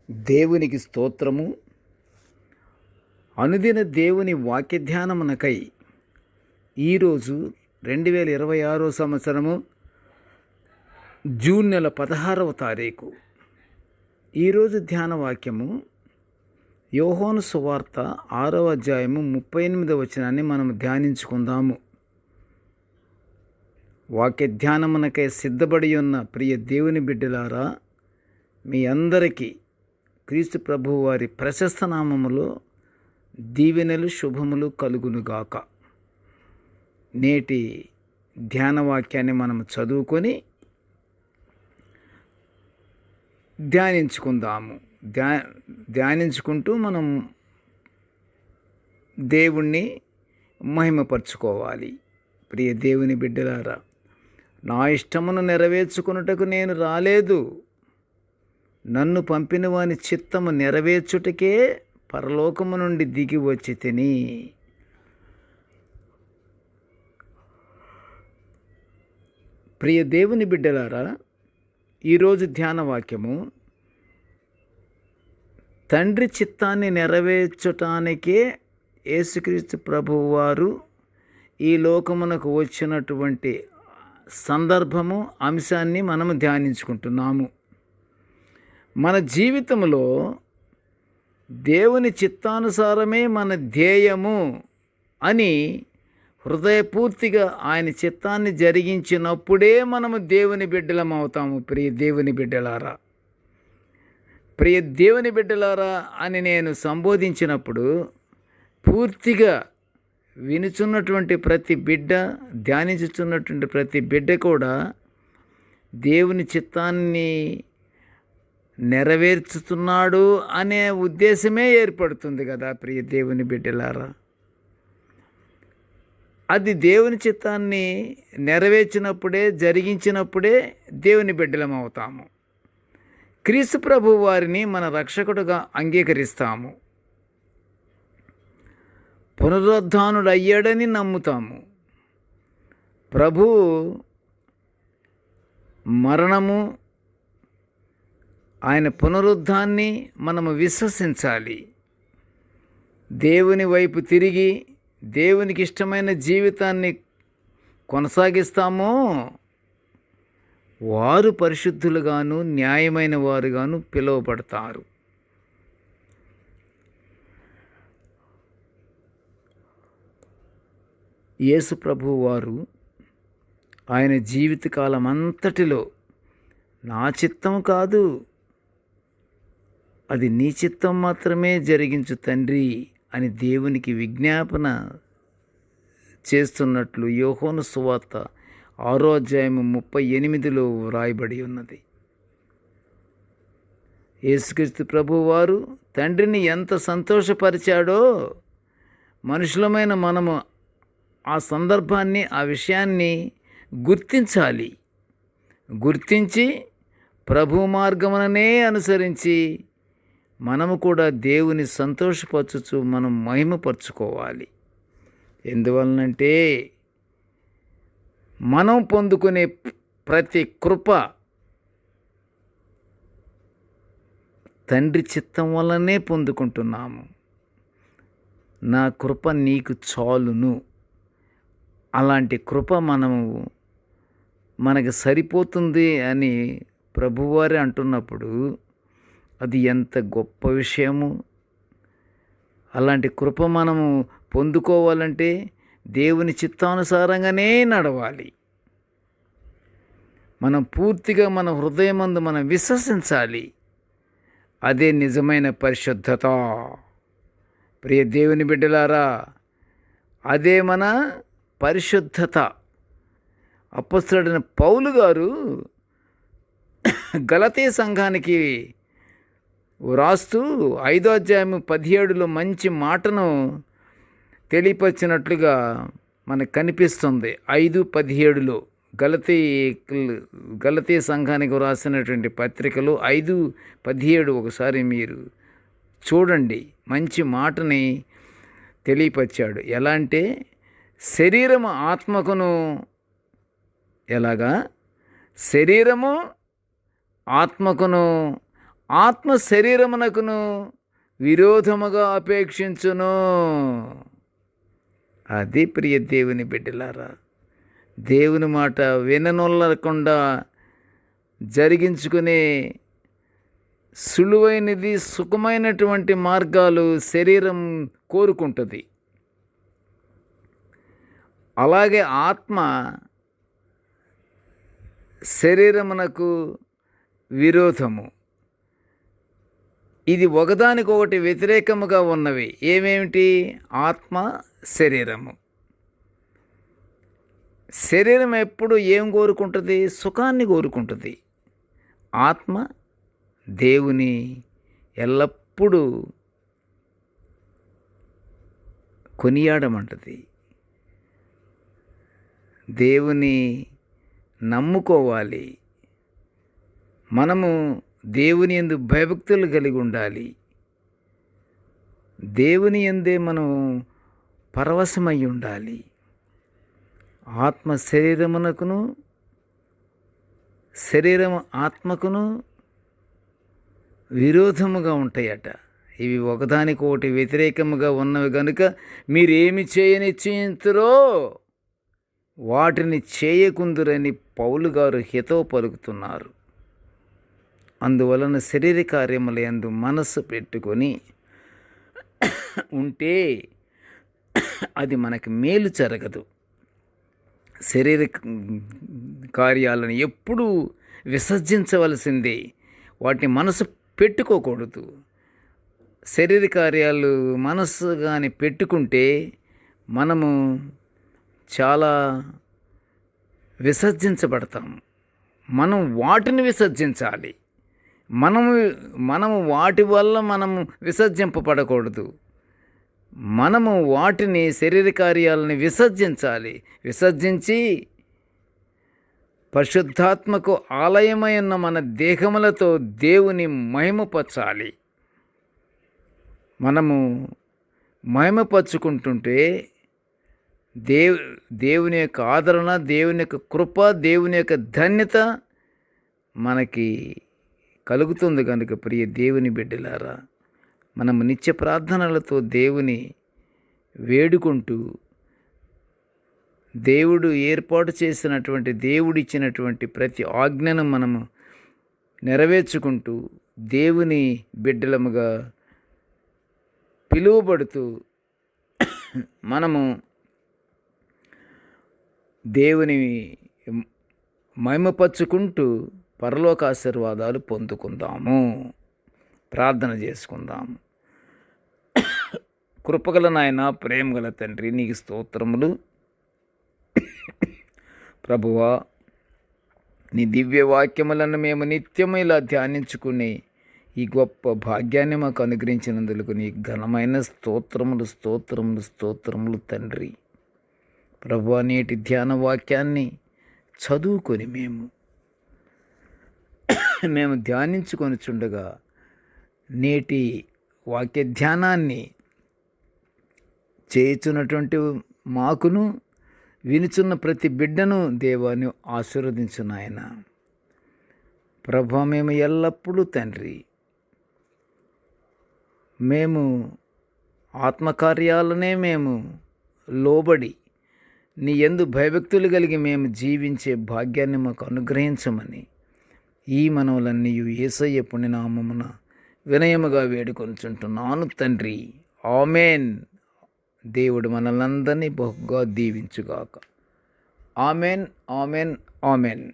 దేవునికి స్తోత్రము. అనుదిన దేవుని వాక్య ధ్యానమునకై ఈరోజు 2026 సంవత్సరము జూన్ నెల 16వ తారీఖు. ఈరోజు ధ్యాన వాక్యము యోహాను సువార్త 6వ అధ్యాయము 38వ వచనాన్ని మనం ధ్యానించుకుందాము. వాక్య ధ్యానమునకై సిద్ధపడి ఉన్న ప్రియ దేవుని బిడ్డలారా, మీ అందరికీ క్రీస్తు ప్రభువు వారి ప్రశస్త నామములో దీవెనలు శుభములు కలుగునుగాక. నేటి ధ్యాన వాక్యాన్ని మనం చదువుకొని ధ్యానించుకుందాము. ధ్యానించుకుంటూ మనం దేవుణ్ణి మహిమపరచుకోవాలి. ప్రియ దేవుని బిడ్డలారా, నా ఇష్టమును నెరవేర్చుకున్నటకు నేను రాలేదు, నన్ను పంపిన వాని చిత్తము నెరవేర్చుటకే పరలోకము నుండి దిగి వచ్చి తిని. ప్రియ దేవుని బిడ్డలారా, ఈరోజు ధ్యాన వాక్యము తండ్రి చిత్తాన్ని నెరవేర్చటానికే యేసుక్రీస్తు ప్రభువు వారు ఈ లోకమునకు వచ్చినటువంటి సందర్భము, అంశాన్ని మనము ధ్యానించుకుంటున్నాము. మన జీవితంలో దేవుని చిత్తానుసారమే మన ధ్యేయము అని హృదయపూర్తిగా ఆయన చిత్తాన్ని జరిగించినప్పుడే మనము దేవుని బిడ్డలం అవుతాము. ప్రియ దేవుని బిడ్డలారా, ప్రియ దేవుని బిడ్డలారా అని నేను సంబోధించినప్పుడు పూర్తిగా వినుచున్నటువంటి ప్రతి బిడ్డ, ధ్యానించుతున్నటువంటి ప్రతి బిడ్డ కూడా దేవుని చిత్తాన్ని నెరవేర్చుతున్నాడు అనే ఉద్దేశమే ఏర్పడుతుంది కదా ప్రియ దేవుని బిడ్డలారా. అది దేవుని చిత్తాన్ని నెరవేర్చినప్పుడే, జరిగించినప్పుడే దేవుని బిడ్డలం అవుతాము. క్రీస్తు ప్రభు వారిని మన రక్షకుడుగా అంగీకరిస్తాము. పునరుద్ధానుడు అయ్యాడని నమ్ముతాము. ప్రభు మరణము, ఆయన పునరుద్ధాన్ని మనము విశ్వసించాలి. దేవుని వైపు తిరిగి దేవునికి ఇష్టమైన జీవితాన్ని కొనసాగిస్తామో వారు పరిశుద్ధులుగాను న్యాయమైన వారుగాను పిలువబడతారు. యేసు ప్రభువు వారు ఆయన జీవితకాలం అంతటిలో నా చిత్తం కాదు, అది నీ చిత్తం మాత్రమే జరిగించు తండ్రి అని దేవునికి విజ్ఞాపన చేస్తున్నట్లు యోహాను సువార్త 6వ అధ్యాయము 38లో వ్రాయబడి ఉన్నది. యేసుక్రీస్తు ప్రభువు వారు తండ్రిని ఎంత సంతోషపరిచాడో మనుషులమైన మనము ఆ సందర్భాన్ని, ఆ విషయాన్ని గుర్తించాలి. గుర్తించి ప్రభు మార్గముననే అనుసరించి మనము కూడా దేవుని సంతోషపరచుచు మనం మహిమపరచుకోవాలి. ఎందువలనంటే మనం పొందుకునే ప్రతి కృప తండ్రి చిత్తం వల్లనే పొందుకుంటున్నాము. నా కృప నీకు చాలును, అలాంటి కృప మనకు సరిపోతుంది అని ప్రభువారే అంటున్నప్పుడు అది ఎంత గొప్ప విషయము. అలాంటి కృప మనము పొందుకోవాలంటే దేవుని చిత్తానుసారంగానే నడవాలి. మనం పూర్తిగా మన హృదయమందు మనం విశ్వసించాలి. అదే నిజమైన పరిశుద్ధత. ప్రియ దేవుని బిడ్డలారా, అదే మన పరిశుద్ధత. అపొస్తలుడైన పౌలు గారు గలతీ సంఘానికి వ్రాస్తూ 5వ అధ్యాయము 17లో మంచి మాటను తెలియపరిచినట్లుగా మనకు కనిపిస్తుంది. 5:17లో గలతీ సంఘానికి వ్రాసినటువంటి పత్రికలో 5:17 ఒకసారి మీరు చూడండి. మంచి మాటని తెలియపరిచాడు. ఎలా అంటే శరీరము ఆత్మకును, ఎలాగా శరీరము ఆత్మకును ఆత్మ శరీరమునకును విరోధముగా అపేక్షించును. అది ప్రియ దేవుని బిడ్డలారా, దేవుని మాట విననొల్లకుండా జరిగించుకునే సులువైనది సుఖమైనటువంటి మార్గాలు శరీరం కోరుకుంటుంది. అలాగే ఆత్మ శరీరమునకు విరోధము. ఇది ఒకదానికొకటి వ్యతిరేకముగా ఉన్నవి. ఏమేమిటి? ఆత్మ, శరీరము. శరీరం ఎప్పుడు ఏం కోరుకుంటుంది? సుఖాన్ని కోరుకుంటుంది. ఆత్మ దేవుని ఎల్లప్పుడూ కొనియాడమంటది. దేవుని నమ్ముకోవాలి. మనము దేవుని యందు భయభక్తులు కలిగి ఉండాలి. దేవుని యందే మనం పరవశమై ఉండాలి. ఆత్మ శరీరమునకును, శరీరము ఆత్మకును విరోధముగా ఉంటాయట. ఇవి ఒకదానికొకటి వ్యతిరేకముగా ఉన్నవి కనుక మీరేమి చేయనిశ్చయింతురో వాటిని చేయకుందురని పౌలు గారు హితవు పలుకుతున్నారు. అందువలన శరీర కార్యముల యందు మనస్సు పెట్టుకొని ఉంటే అది మనకి మేలు జరగదు. శరీర కార్యాలను ఎప్పుడూ విసర్జించవలసిందే. వాటిని మనసు పెట్టుకోకూడదు. శరీర కార్యాలు మనస్సు కానీ పెట్టుకుంటే మనము చాలా విసర్జించబడతాము. మనం వాటిని విసర్జించాలి. మనము వాటి వల్ల మనము విసర్జింపబడకూడదు. మనము వాటిని శరీర కార్యాలని విసర్జించాలి. విసర్జించి పరిశుద్ధాత్మకు ఆలయమై ఉన్న మన దేహములతో దేవుని మహిమపరచాలి. మనము మహిమపరుచుకుంటుంటే దేవుని యొక్క ఆదరణ, దేవుని యొక్క కృప, దేవుని యొక్క ధన్యత మనకి కలుగుతుంది. కనుక ప్రియ దేవుని బిడ్డలారా, మనము నిత్య ప్రార్థనలతో దేవుని వేడుకుంటూ దేవుడు ఏర్పాటు చేసినటువంటి, దేవుడిచ్చినటువంటి ప్రతి ఆజ్ఞను మనము నెరవేర్చుకుంటూ దేవుని బిడ్డలముగా పిలువబడుతూ మనము దేవుని మహిమపరుచుకుంటూ పరలోక ఆశీర్వాదాలు పొందుకుందాము. ప్రార్థన చేసుకుందాము. కృపగల నాయన, ప్రేమగల తండ్రి, నీకు స్తోత్రములు. ప్రభువా, నీ దివ్య వాక్యములను మేము నిత్యము ఇలా ధ్యానించుకుని ఈ గొప్ప భాగ్యాన్ని మాకు అనుగ్రహించినందుకు నీ ఘనమైన స్తోత్రములు, స్తోత్రములు, స్తోత్రములు తండ్రి. ప్రభువా, నేటి ధ్యాన వాక్యాన్ని చదువుకొని మేము ధ్యానించుకొనిచుండగా నేటి వాక్య ధ్యానాన్ని చేయుచున్నటువంటి మాకును, వినుచున్న ప్రతి బిడ్డను దేవాన్ని ఆశీర్వదించు నాయన. ప్రభువా, మేము ఎల్లప్పుడూ తండ్రి, మేము ఆత్మకార్యాలనే మేము లోబడి నీ యందు భయభక్తులు కలిగి మేము జీవించే భాగ్యాన్ని మాకు అనుగ్రహించమని ఈ మనవులన్నీ యేసయ్య పుణ్యనామమున వినయముగా వేడుకొనుచుంటున్నాను తండ్రి. ఆమెన్. దేవుడు మనలందరినీ బహుగా దీవించుగాక. Amen, amen, amen.